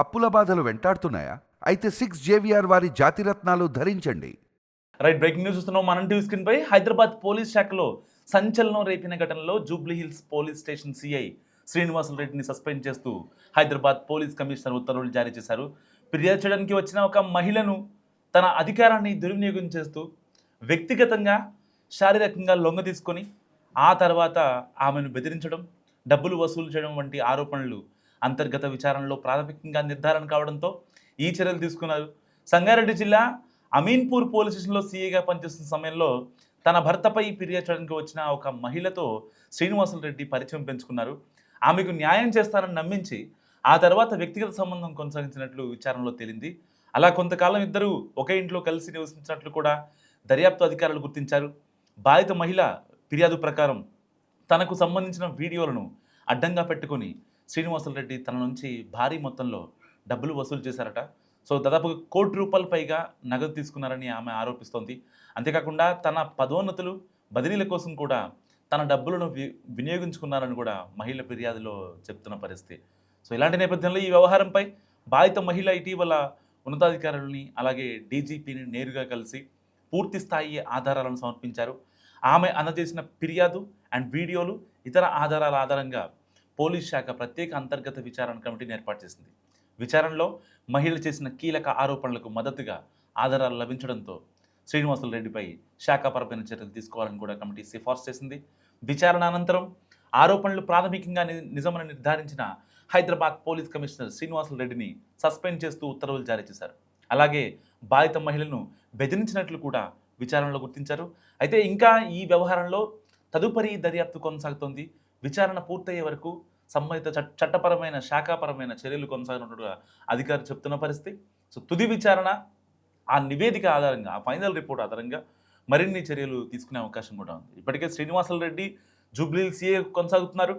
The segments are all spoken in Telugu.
అప్పుల బాధలు వెంటాడుతున్నాయా? అయితే 6 జేవిఆర్ వారి జాతిరత్నాలు ధరించండి. రైట్, బ్రేకింగ్ న్యూస్ చూస్తున్నాం మన టీవీ స్క్రీన్ పై. హైదరాబాద్ పోలీస్ శాఖలో సంచలనం రేపిన ఘటనలో Jubilee hills police station CI Srinivasulu రెడ్డిని సస్పెండ్ చేస్తూ హైదరాబాద్ పోలీస్ కమిషనర్ ఉత్తర్వులు జారీ చేశారు. ఫిర్యాదు చేయడానికి వచ్చిన ఒక మహిళను తన అధికారాన్ని దుర్వినియోగం చేస్తూ వ్యక్తిగతంగా శారీరకంగా లొంగ తీసుకొని ఆ తర్వాత ఆమెను బెదిరించడం, డబ్బులు వసూలు చేయడం వంటి ఆరోపణలు అంతర్గత విచారణలో ప్రాథమికంగా నిర్ధారణ కావడంతో ఈ చర్యలు తీసుకున్నారు. సంగారెడ్డి జిల్లా అమీన్పూర్ పోలీస్ స్టేషన్లో సీఐగా పనిచేస్తున్న సమయంలో తన భర్తపై ఫిర్యాదు చేయడానికి వచ్చిన ఒక మహిళతో శ్రీనివాసులు రెడ్డి పరిచయం పెంచుకున్నారు. ఆమెకు న్యాయం చేస్తానని నమ్మించి ఆ తర్వాత వ్యక్తిగత సంబంధం కొనసాగించినట్లు విచారణలో తేలింది. అలా కొంతకాలం ఇద్దరు ఒకే ఇంట్లో కలిసి నివసించినట్లు కూడా దర్యాప్తు అధికారులు గుర్తించారు. బాధిత మహిళ ఫిర్యాదు ప్రకారం తనకు సంబంధించిన వీడియోలను అడ్డంగా పెట్టుకొని శ్రీనివాసులు రెడ్డి తన నుంచి భారీ మొత్తంలో డబ్బులు వసూలు చేశారట. సో దాదాపుగా ₹1,00,00,000 పైగా నగదు తీసుకున్నారని ఆమె ఆరోపిస్తోంది. అంతేకాకుండా తన పదోన్నతులు, బదిలీల కోసం కూడా తన డబ్బులను వినియోగించుకున్నారని కూడా మహిళ ఫిర్యాదులో చెప్తున్న పరిస్థితి. సో ఇలాంటి నేపథ్యంలో ఈ వ్యవహారంపై బాధిత మహిళ ఇటీవల ఉన్నతాధికారులని అలాగే డీజీపీని నేరుగా కలిసి పూర్తి స్థాయి ఆధారాలను సమర్పించారు. ఆమె అందజేసిన ఫిర్యాదు అండ్ వీడియోలు, ఇతర ఆధారాల ఆధారంగా పోలీస్ శాఖ ప్రత్యేక అంతర్గత విచారణ కమిటీని ఏర్పాటు చేసింది. విచారణలో మహిళ చేసిన కీలక ఆరోపణలకు మద్దతుగా ఆధారాలు లభించడంతో శ్రీనివాసులు రెడ్డిపై శాఖాపరమైన చర్యలు తీసుకోవాలని కూడా కమిటీ సిఫార్సు చేసింది. విచారణ అనంతరం ఆరోపణలు ప్రాథమికంగా నిజమని నిర్ధారించిన హైదరాబాద్ పోలీస్ కమిషనర్ శ్రీనివాసులు రెడ్డిని సస్పెండ్ చేస్తూ ఉత్తర్వులు జారీ చేశారు. అలాగే బాధిత మహిళను బెదిరించినట్లు కూడా విచారణలో గుర్తించారు. అయితే ఇంకా ఈ వ్యవహారంలో తదుపరి దర్యాప్తు కొనసాగుతోంది. విచారణ పూర్తయ్యే వరకు సంబంధిత చట్టపరమైన శాఖాపరమైన చర్యలు కొనసాగినట్టుగా అధికారులు చెప్తున్న పరిస్థితి. సో తుది విచారణ, ఆ నివేదిక ఆధారంగా, ఆ ఫైనల్ రిపోర్ట్ ఆధారంగా మరిన్ని చర్యలు తీసుకునే అవకాశం కూడా ఉంది. ఇప్పటికే శ్రీనివాసులు రెడ్డి జూబ్లీ సీఏ కొనసాగుతున్నారు.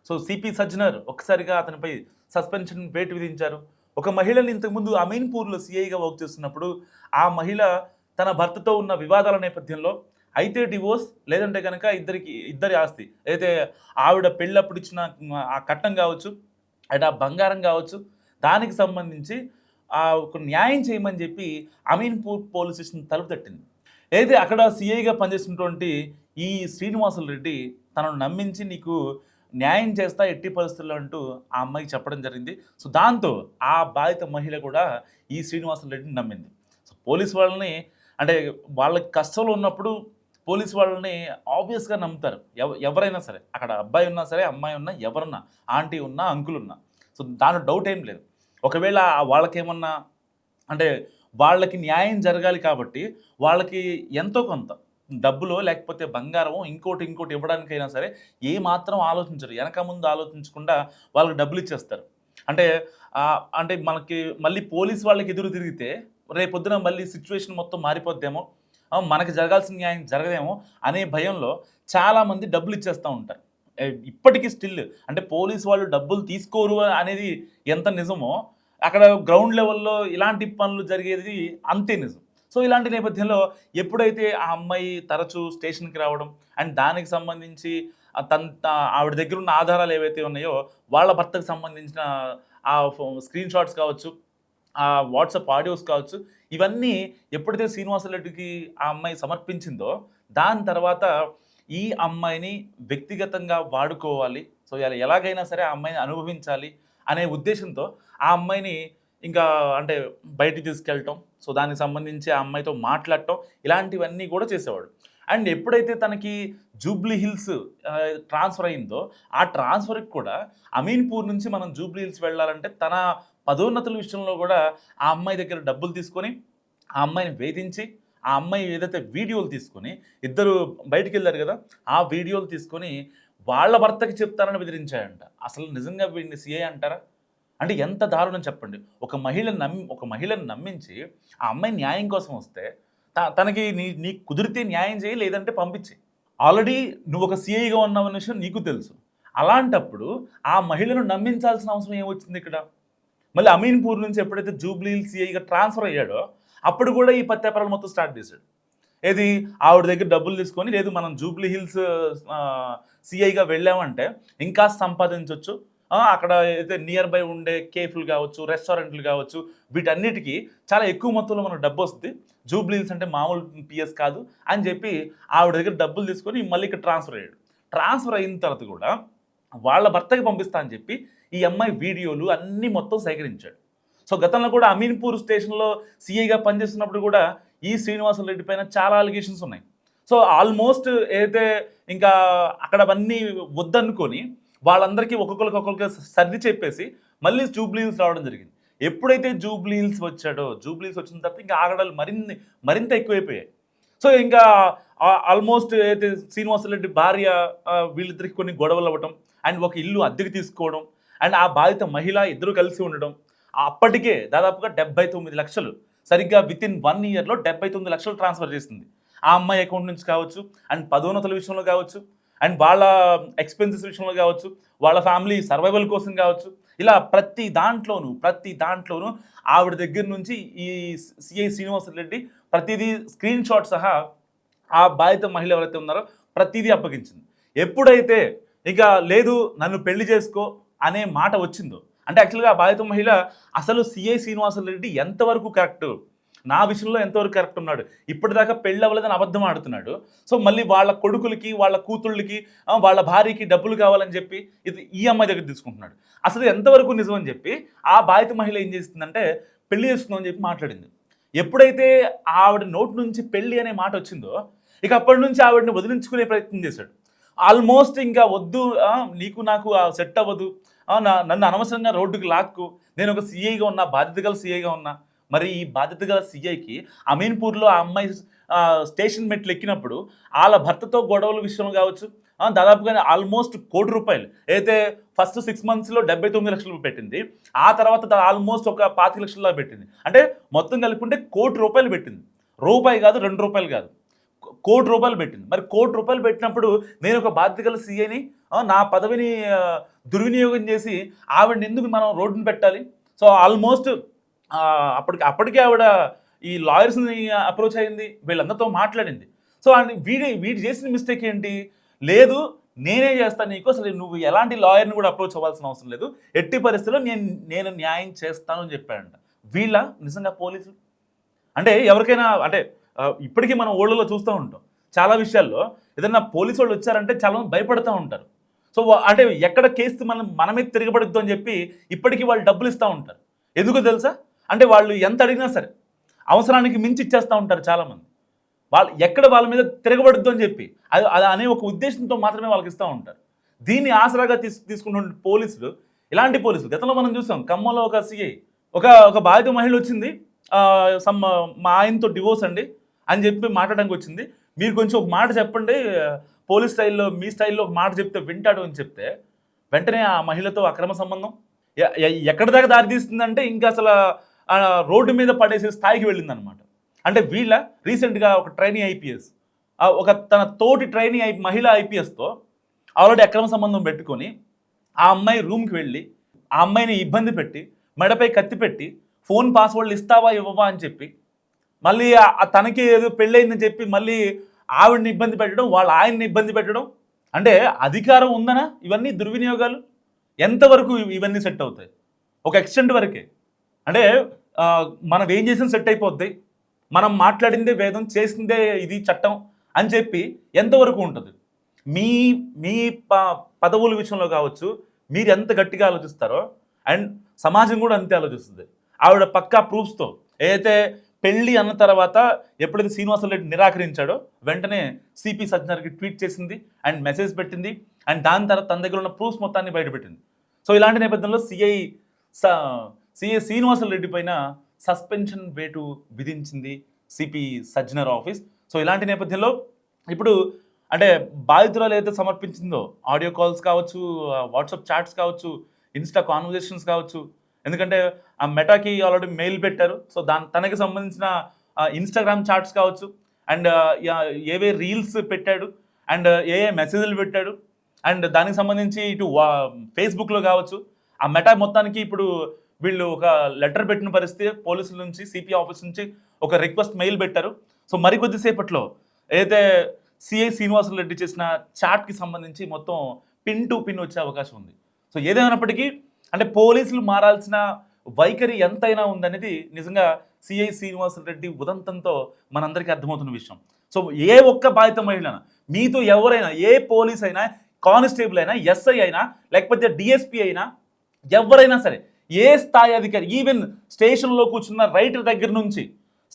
సో సిపి సజ్జనర్ ఒక్కసారిగా అతనిపై సస్పెన్షన్ వేటు విధించారు. ఒక మహిళని ఇంతకుముందు అమీన్పూర్లో సీఐగా వర్క్ చేస్తున్నప్పుడు ఆ మహిళ తన భర్తతో ఉన్న వివాదాల నేపథ్యంలో అయితే డివోర్స్, లేదంటే కనుక ఇద్దరి ఆస్తి, అయితే ఆవిడ పెళ్ళప్పుడు ఇచ్చిన ఆ కట్నం కావచ్చు, అంటే ఆ బంగారం కావచ్చు, దానికి సంబంధించి ఒక న్యాయం చేయమని చెప్పి అమీన్పూర్ పోలీస్ స్టేషన్ తలుపు తట్టింది. అయితే అక్కడ సిఐగా పనిచేసినటువంటి ఈ శ్రీనివాసులు రెడ్డి తనను నమ్మించి నీకు న్యాయం చేస్తా ఎట్టి పరిస్థితుల్లో అంటూ ఆ అమ్మాయికి చెప్పడం జరిగింది. సో దాంతో ఆ బాధిత మహిళ కూడా ఈ శ్రీనివాసులు రెడ్డిని నమ్మింది. సో పోలీస్ వాళ్ళని, అంటే వాళ్ళకి కష్టంలో ఉన్నప్పుడు పోలీస్ వాళ్ళని ఆబ్వియస్గా నమ్ముతారు. ఎవరైనా సరే, అక్కడ అబ్బాయి ఉన్నా సరే, అమ్మాయి ఉన్నా, ఎవరున్నా, ఆంటీ ఉన్నా, అంకుల్ ఉన్నా. సో దాంట్లో డౌట్ ఏం లేదు. ఒకవేళ వాళ్ళకేమన్నా, అంటే వాళ్ళకి న్యాయం జరగాలి కాబట్టి వాళ్ళకి ఎంతో కొంత డబ్బులో లేకపోతే బంగారమో ఇంకోటి ఇవ్వడానికైనా సరే ఏ మాత్రం ఆలోచించరు, వెనక ముందు ఆలోచించకుండా వాళ్ళకి డబ్బులు ఇచ్చేస్తారు. అంటే మనకి మళ్ళీ పోలీస్ వాళ్ళకి ఎదురు తిరిగితే రేపొద్దున మళ్ళీ సిచ్యువేషన్ మొత్తం మారిపోద్దేమో, మనకి జరగాల్సిన న్యాయం జరగదేమో అనే భయంలో చాలామంది డబ్బులు ఇచ్చేస్తూ ఉంటారు. ఇప్పటికీ స్టిల్, అంటే పోలీస్ వాళ్ళు డబ్బులు తీసుకోరు అనేది ఎంత నిజమో, అక్కడ గ్రౌండ్ లెవెల్లో ఇలాంటి పనులు జరిగేది అంతే నిజం. సో ఇలాంటి నేపథ్యంలో ఎప్పుడైతే ఆ అమ్మాయి తరచూ స్టేషన్కి రావడం అండ్ దానికి సంబంధించి ఆవిడ దగ్గర ఉన్న ఆధారాలు ఏవైతే ఉన్నాయో, వాళ్ళ భర్తకు సంబంధించిన ఆ స్క్రీన్ షాట్స్ కావచ్చు, ఆ వాట్సాప్ ఆడియోస్ కావచ్చు, ఇవన్నీ ఎప్పుడైతే శ్రీనివాసులు రెడ్డికి ఆ అమ్మాయి సమర్పించిందో దాని తర్వాత ఈ అమ్మాయిని వ్యక్తిగతంగా వాడుకోవాలి, సో ఎలాగైనా సరే ఆ అమ్మాయిని అనుభవించాలి అనే ఉద్దేశంతో ఆ అమ్మాయిని ఇంకా అంటే బయటికి తీసుకెళ్ళటం, సో దానికి సంబంధించి ఆ అమ్మాయితో మాట్లాడటం, ఇలాంటివన్నీ కూడా చేసేవాడు. అండ్ ఎప్పుడైతే తనకి జూబ్లీ హిల్స్ ట్రాన్స్ఫర్ అయిందో ఆ ట్రాన్స్ఫర్కి కూడా అమీన్పూర్ నుంచి మనం జూబ్లీ హిల్స్ వెళ్ళాలంటే తన పదోన్నతుల విషయంలో కూడా ఆ అమ్మాయి దగ్గర డబ్బులు తీసుకొని ఆ అమ్మాయిని వేధించి, ఆ అమ్మాయి ఏదైతే వీడియోలు తీసుకొని, ఇద్దరు బయటికి వెళ్ళారు కదా, ఆ వీడియోలు తీసుకొని వాళ్ళ భర్తకి చెప్తారని బెదిరించాయంట. అసలు నిజంగా వీడిని సీఐ అంటారా? అంటే ఎంత దారుణం చెప్పండి. ఒక మహిళను నమ్మించి ఆ అమ్మాయి న్యాయం కోసం వస్తే తనకి నీ కుదిరితే న్యాయం చేయి, లేదంటే పంపించి. ఆల్రెడీ నువ్వు ఒక సీఐగా ఉన్నావన్న విషయం నీకు తెలుసు. అలాంటప్పుడు ఆ మహిళను నమ్మించాల్సిన అవసరం ఏమొచ్చింది ఇక్కడ? మళ్ళీ అమీన్పూర్ నుంచి ఎప్పుడైతే జూబ్లీ హిల్స్ సీఐగా ట్రాన్స్ఫర్ అయ్యాడో అప్పుడు కూడా ఈ పత్యాపరాలు మొత్తం స్టార్ట్ చేశాడు. ఏది ఆవిడ దగ్గర డబ్బులు తీసుకొని, లేదు మనం జూబ్లీ హిల్స్ సీఐగా వెళ్ళామంటే ఇంకా సంపాదించవచ్చు, అక్కడ అయితే నియర్ బై ఉండే కేఫ్లు కావచ్చు, రెస్టారెంట్లు కావచ్చు, వీటన్నిటికీ చాలా ఎక్కువ మొత్తంలో మనకు డబ్బు వస్తుంది. జూబ్లీ హిల్స్ అంటే మామూలు పిఎస్ కాదు అని చెప్పి ఆవిడ దగ్గర డబ్బులు తీసుకొని మళ్ళీ ఇక్కడ ట్రాన్స్ఫర్ అయ్యాడు. ట్రాన్స్ఫర్ అయిన తర్వాత కూడా వాళ్ళ భర్తకి పంపిస్తా అని చెప్పి ఈ అమ్మాయి వీడియోలు అన్నీ మొత్తం సేకరించాడు. సో గతంలో కూడా అమీన్పూర్ స్టేషన్లో సిఐగా పనిచేస్తున్నప్పుడు కూడా ఈ శ్రీనివాసరెడ్డి పైన చాలా అలిగేషన్స్ ఉన్నాయి. సో ఆల్మోస్ట్ ఏదైతే ఇంకా అక్కడ అవన్నీ వద్దనుకొని వాళ్ళందరికీ ఒక్కొక్కరికి సర్ది చెప్పేసి మళ్ళీ జూబ్లీ హిల్స్ రావడం జరిగింది. ఎప్పుడైతే జూబ్లీ హిల్స్ వచ్చాడో, జూబ్లీ హిల్స్ వచ్చిన తర్వాత ఇంకా ఆగడాలు మరింత ఎక్కువైపోయాయి. సో ఇంకా ఆల్మోస్ట్ ఏదైతే శ్రీనివాసరెడ్డి భార్య వీళ్ళిద్దరికి కొన్ని గొడవలు అవ్వటం అండ్ ఒక ఇల్లు అద్దెకి తీసుకోవడం అండ్ ఆ బాధిత మహిళ ఇద్దరు కలిసి ఉండడం, అప్పటికే దాదాపుగా 79 లక్షలు సరిగ్గా విత్ ఇన్ 1 ఇయర్లో 79 లక్షలు ట్రాన్స్ఫర్ చేసింది ఆ అమ్మాయి అకౌంట్ నుంచి కావచ్చు, అండ్ పదోన్నతుల విషయంలో కావచ్చు, అండ్ వాళ్ళ ఎక్స్పెన్సెస్ విషయంలో కావచ్చు, వాళ్ళ ఫ్యామిలీ సర్వైవల్ కోసం కావచ్చు, ఇలా ప్రతి దాంట్లోనూ ఆవిడ దగ్గర నుంచి ఈ సిఐ శ్రీనివాసరెడ్డి ప్రతిదీ స్క్రీన్ షాట్ సహా ఆ బాధిత మహిళ ఎవరైతే ఉన్నారో ప్రతిదీ అప్పగించింది. ఎప్పుడైతే ఇక లేదు నన్ను పెళ్లి చేసుకో అనే మాట వచ్చిందో, అంటే యాక్చువల్గా ఆ బాధిత మహిళ అసలు సిఐ శ్రీనివాసరెడ్డి ఎంతవరకు కరెక్ట్, నా విషయంలో ఎంతవరకు కరెక్ట్ ఉన్నాడు, ఇప్పటిదాకా పెళ్ళి అవ్వలేదని అబద్ధం ఆడుతున్నాడు, సో మళ్ళీ వాళ్ళ కొడుకులకి వాళ్ళ కూతుళ్ళకి వాళ్ళ భార్యకి డబ్బులు కావాలని చెప్పి ఇది ఈ అమ్మాయి దగ్గర తీసుకుంటున్నాడు, అసలు ఎంతవరకు నిజం అని చెప్పి ఆ బాధిత మహిళ ఏం చేస్తుందంటే పెళ్లి చేసుకుందామని చెప్పి మాట్లాడింది. ఎప్పుడైతే ఆవిడ నోటి నుంచి పెళ్ళి అనే మాట వచ్చిందో ఇక అప్పటి నుంచి ఆవిడని వదిలించుకునే ప్రయత్నం చేశాడు. ఆల్మోస్ట్ ఇంకా వద్దు, నీకు నాకు సెట్ అవ్వదు, నన్ను అనవసరంగా రోడ్డుకి లాక్కు, నేను ఒక సీఐగా ఉన్నా, బాధ్యత గల సీఐగా ఉన్నా. మరి ఈ బాధ్యత గల సీఐకి అమీన్పూర్లో ఆ అమ్మాయి స్టేషన్ మెట్లు ఎక్కినప్పుడు వాళ్ళ భర్తతో గొడవల విషయంలో కావచ్చు, దాదాపుగా ఆల్మోస్ట్ ₹1 కోటి, అయితే ఫస్ట్ 6 మంత్స్లో 79 లక్షలు పెట్టింది, ఆ తర్వాత ఆల్మోస్ట్ ఒక 25 లక్షల్లో పెట్టింది, అంటే మొత్తం కలుపుకుంటే ₹1 కోటి పెట్టింది. రూపాయి కాదు, ₹2 కాదు, ₹1 కోటి పెట్టింది. మరి ₹1 కోటి పెట్టినప్పుడు నేను ఒక బాధ్యత గల సీఐని, నా పదవిని దుర్వినియోగం చేసి ఆవిడని ఎందుకు మనం రోడ్డును పెట్టాలి? సో ఆల్మోస్ట్ అప్పటికే ఆవిడ ఈ లాయర్స్ని అప్రోచ్ అయింది, వీళ్ళందరితో మాట్లాడింది. సో వీడి చేసిన మిస్టేక్ ఏంటి, లేదు నేనే చేస్తాను నీకు, అసలు నువ్వు ఎలాంటి లాయర్ని కూడా అప్రోచ్ అవ్వాల్సిన అవసరం లేదు, ఎట్టి పరిస్థితుల్లో నేను న్యాయం చేస్తాను అని చెప్పాడంట. వీళ్ళ నిజంగా పోలీసులు అంటే ఎవరికైనా అంటే ఇప్పటికీ మనం ఓళ్ళలో చూస్తూ ఉంటాం చాలా విషయాల్లో, ఏదైనా పోలీసు వాళ్ళు వచ్చారంటే చాలా మంది భయపడుతూ ఉంటారు. సో అంటే ఎక్కడ కేసు మనమే తిరగబడుద్దు అని చెప్పి ఇప్పటికీ వాళ్ళు డబ్బులు ఇస్తూ ఉంటారు. ఎందుకు తెలుసా, అంటే వాళ్ళు ఎంత అడిగినా సరే అవసరానికి మించి ఇచ్చేస్తూ ఉంటారు చాలామంది. వాళ్ళు ఎక్కడ వాళ్ళ మీద తిరగబడుద్దు అని చెప్పి అది అనే ఒక ఉద్దేశంతో మాత్రమే వాళ్ళకి ఇస్తూ ఉంటారు. దీన్ని ఆసరాగా తీసుకున్న పోలీసులు, ఇలాంటి పోలీసులు గతంలో మనం చూసాం. ఖమ్మంలో ఒక సిఐ ఒక బాధిత మహిళ వచ్చింది, మా ఆయనతో డివోర్స్ అండి అని చెప్పి మాట్లాడడానికి వచ్చింది, మీరు కొంచెం ఒక మాట చెప్పండి పోలీస్ స్టైల్లో, మీ స్టైల్లో ఒక మాట చెప్తే వింటాడు అని చెప్తే వెంటనే ఆ మహిళతో అక్రమ సంబంధం ఎక్కడి దాకా దారి తీస్తుందంటే ఇంకా అసలు రోడ్డు మీద పడేసే స్థాయికి వెళ్ళిందనమాట. అంటే వీళ్ళ రీసెంట్గా ఒక ట్రైనీ ఐపీఎస్, ఒక తన తోటి ట్రైనీ మహిళ ఐపీఎస్తో ఆల్రెడీ అక్రమ సంబంధం పెట్టుకొని ఆ అమ్మాయి రూమ్కి వెళ్ళి ఆ అమ్మాయిని ఇబ్బంది పెట్టి మెడపై కత్తి పెట్టి ఫోన్ పాస్వర్డ్లు ఇస్తావా ఇవ్వవా అని చెప్పి మళ్ళీ తనకి ఏదో పెళ్ళయిందని చెప్పి మళ్ళీ ఆవిడని ఇబ్బంది పెట్టడం, వాళ్ళ ఆయన్ని ఇబ్బంది పెట్టడం. అంటే అధికారం ఉందనా ఇవన్నీ దుర్వినియోగాలు? ఎంతవరకు ఇవన్నీ సెట్ అవుతాయి? ఒక ఎక్స్టెంట్ వరకే. అంటే మనం ఏం చేసిన సెట్ అయిపోద్ది, మనం మాట్లాడిందే వేదం, చేసిందే ఇది చట్టం అని చెప్పి ఎంతవరకు ఉంటుంది? మీ పదవుల విషయంలో కావచ్చు మీరు ఎంత గట్టిగా ఆలోచిస్తారో అండ్ సమాజం కూడా అంతే ఆలోచిస్తుంది. ఆవిడ పక్కా ప్రూఫ్స్తో ఏదైతే పెళ్ళి అన్న తర్వాత ఎప్పుడైతే శ్రీనివాసరెడ్డి నిరాకరించాడో వెంటనే సిపి సజ్జనర్కి ట్వీట్ చేసింది అండ్ మెసేజ్ పెట్టింది అండ్ దాని తర్వాత తన దగ్గర ఉన్న ప్రూఫ్స్ మొత్తాన్ని బయటపెట్టింది. సో ఇలాంటి నేపథ్యంలో సిఐ శ్రీనివాసరెడ్డి పైన సస్పెన్షన్ వేటు విధించింది సిపి సజ్జనర్ ఆఫీస్. సో ఇలాంటి నేపథ్యంలో ఇప్పుడు అంటే బాధితురాలు ఏదైతే సమర్పించిందో ఆడియో కాల్స్ కావచ్చు, వాట్సాప్ చాట్స్ కావచ్చు, ఇన్స్టా కాన్వర్జేషన్స్ కావచ్చు, ఎందుకంటే ఆ మెటాకి ఆల్రెడీ మెయిల్ పెట్టారు, సో తనకి సంబంధించిన ఇన్స్టాగ్రామ్ చాట్స్ కావచ్చు అండ్ ఏవే రీల్స్ పెట్టాడు అండ్ ఏ మెసేజ్లు పెట్టాడు అండ్ దానికి సంబంధించి ఇటు ఫేస్బుక్లో కావచ్చు, ఆ మెటా మొత్తానికి ఇప్పుడు వీళ్ళు ఒక లెటర్ పెట్టిన పరిస్థితి, పోలీసుల నుంచి సిపి ఆఫీస్ నుంచి ఒక రిక్వెస్ట్ మెయిల్ పెట్టారు. సో మరికొద్దిసేపట్లో ఏదైతే సిఐ శ్రీనివాసరెడ్డి చేసిన చాట్కి సంబంధించి మొత్తం పిన్ టు పిన్ వచ్చే అవకాశం ఉంది. సో ఏదేమైనప్పటికీ అంటే పోలీసులు మారాల్సిన వైఖరి ఎంతైనా ఉందనేది నిజంగా సిఐ శ్రీనివాసరెడ్డి ఉదంతంతో మనందరికీ అర్థమవుతున్న విషయం. సో ఏ ఒక్క బాధిత మహిళ మీతో ఎవరైనా, ఏ పోలీస్ అయినా, కానిస్టేబుల్ అయినా, ఎస్ఐ అయినా, లేకపోతే డిఎస్పీ అయినా, ఎవరైనా సరే, ఏ స్థాయి అధికారి, ఈవెన్ స్టేషన్లో కూర్చున్న రైటర్ దగ్గర నుంచి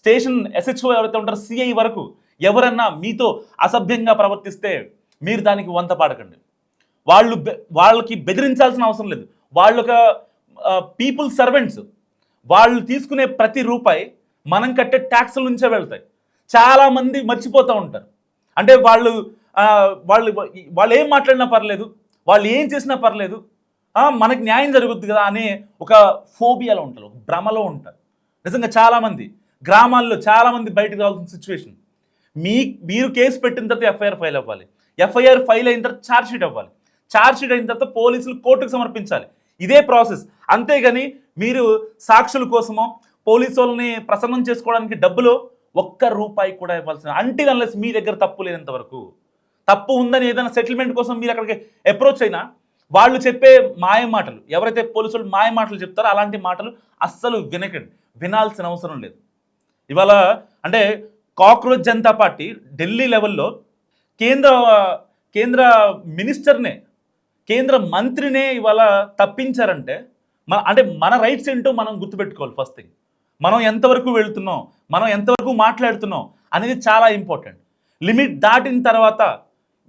స్టేషన్ ఎస్హెచ్ఓ ఎవరైతే ఉంటారో సిఐ వరకు ఎవరన్నా మీతో అసభ్యంగా ప్రవర్తిస్తే మీరు దానికి వంత పాడకండి. వాళ్ళకి బెదిరించాల్సిన అవసరం లేదు. వాళ్ళు ఒక పీపుల్ సర్వెంట్స్. వాళ్ళు తీసుకునే ప్రతి రూపాయి మనం కట్టే ట్యాక్సుల నుంచే వెళ్తాయి. చాలామంది మర్చిపోతూ ఉంటారు. అంటే వాళ్ళు వాళ్ళు వాళ్ళు ఏం మాట్లాడినా పర్లేదు, వాళ్ళు ఏం చేసినా పర్లేదు, మనకి న్యాయం జరుగుద్ది కదా అనే ఒక ఫోబియాలో ఉంటారు, ఒక భ్రమలో ఉంటారు. నిజంగా చాలామంది గ్రామాల్లో చాలామంది బయటకు రావాల్సిన సిచ్యువేషన్. మీరు కేసు పెట్టిన తర్వాత ఎఫ్ఐఆర్ ఫైల్ అవ్వాలి. ఎఫ్ఐఆర్ ఫైల్ అయిన తర్వాత ఛార్జ్షీట్ అవ్వాలి. ఛార్జ్షీట్ అయిన తర్వాత పోలీసులు కోర్టుకు సమర్పించాలి. ఇదే ప్రాసెస్. అంతేగాని మీరు సాక్షుల కోసమో పోలీసు వాళ్ళని ప్రసన్నం చేసుకోవడానికి డబ్బులు ఒక్క రూపాయి కూడా ఇవ్వాల్సిన, అంటిల్ అన్లెస్ మీ దగ్గర తప్పు లేనంత వరకు. తప్పు ఉందని ఏదైనా సెటిల్మెంట్ కోసం మీరు అక్కడికి అప్రోచ్ అయినా వాళ్ళు చెప్పే మాయ మాటలు, ఎవరైతే పోలీసులు మాయ మాటలు చెప్తారో అలాంటి మాటలు అస్సలు వినకండి, వినాల్సిన అవసరం లేదు. ఇవాళ అంటే కాక్రోచ్ జనతా పార్టీ ఢిల్లీ లెవెల్లో కేంద్ర మినిస్టర్నే, కేంద్ర మంత్రినే ఇవాళ తప్పించారంటే అంటే మన రైట్స్ ఏంటో మనం గుర్తుపెట్టుకోవాలి. ఫస్ట్ థింగ్, మనం ఎంతవరకు వెళ్తున్నాం, మనం ఎంతవరకు మాట్లాడుతున్నాం అనేది చాలా ఇంపార్టెంట్. లిమిట్ దాటిన తర్వాత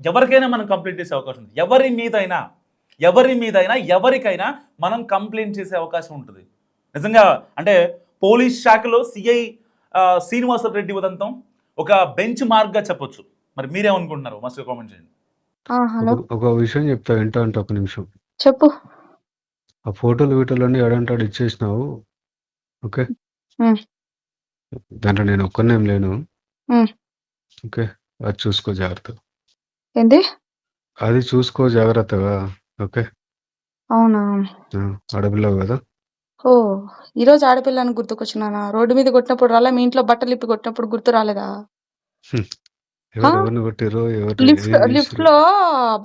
ఎవరికైనా మనం కంప్లైంట్ చేసే అవకాశం ఉంది. ఎవరి మీదైనా ఎవరికైనా మనం కంప్లైంట్ చేసే అవకాశం ఉంటుంది. నిజంగా అంటే పోలీస్ శాఖలో సిఐ శ్రీనివాసరెడ్డి ఉదంతం ఒక బెంచ్ మార్క్గా చెప్పొచ్చు. మరి మీరేమనుకుంటున్నారు? మస్తు కామెంట్ చేయండి. హలో ఒక విషయం చెప్తా, వింటా అంటే ఒక నిమిషం. చెప్పు. ఆ ఫోటోలు ఎడంటాడు ఇచ్చేసినావు, ఓకే. ఉమ్, దాంట్లో నేను ఒక్కనేం లేను, ఉమ్. ఓకే. అది చూసుకో జాగ్రత్తగా, ఏంది? అది చూసుకో జాగ్రత్తగా, ఓకే. అవునా? ఆడపిల్లవు కదా. ఓ, ఈరోజు ఆడపిల్లని గుర్తుకొచ్చినానా? రోడ్డు మీద కొట్టినప్పుడు రాలే, మీ ఇంట్లో బట్టలు ఇప్పి కొట్టినప్పుడు గుర్తు రాలేదా? ఎవరిని కొట్టిరో, లిఫ్ట్ లో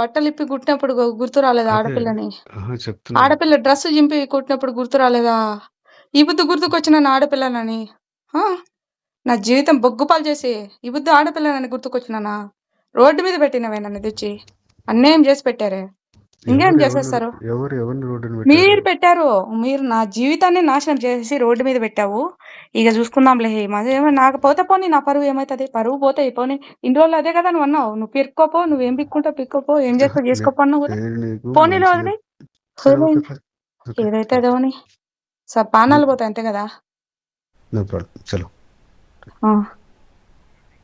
బట్టలు ఇప్పి కుట్టినప్పుడు గుర్తు రాలేదా ఆడపిల్లని? చెప్తున్నా. ఆడపిల్ల డ్రెస్ చింపి కుట్టినప్పుడు గుర్తు రాలేదా? ఈ బుద్ధి గుర్తుకొచ్చినాను ఆడపిల్లనని. ఆ, నా జీవితం బొగ్గుపాలు చేసి ఈ బుద్ధి ఆడపిల్లనని గుర్తుకొచ్చినానా? రోడ్డు మీద పెట్టినవే నన్ను తెచ్చి అన్యాయం చేసి పెట్టారే. ఇంకేం చేసేస్తారు? ఎవరిని రోడ్డుని మీరు పెట్టారు. మీరు నా జీవితాన్ని నాశనం చేసి రోడ్డు మీద పెట్టావు. ఇక చూసుకుందాంలే. నాకు పోతే పోనీ, నా పరువు ఏమైతుంది? పరువు పోతే పోనీ. ఇన్ని రోజులు అదే కదా నువ్వు అన్నావు. నువ్వు పిరుక్కోపో, నువ్వేం పిక్కుంటావు పిక్కోపో, ఏం చేస్తావు చేసుకోపో అన్నావు కదా. పోనీలో వదిలే, ఏదైతే అదేమని పానాలు పోతాయి అంతే కదా. నో ప్రాబ్లం, చలో. ఆ.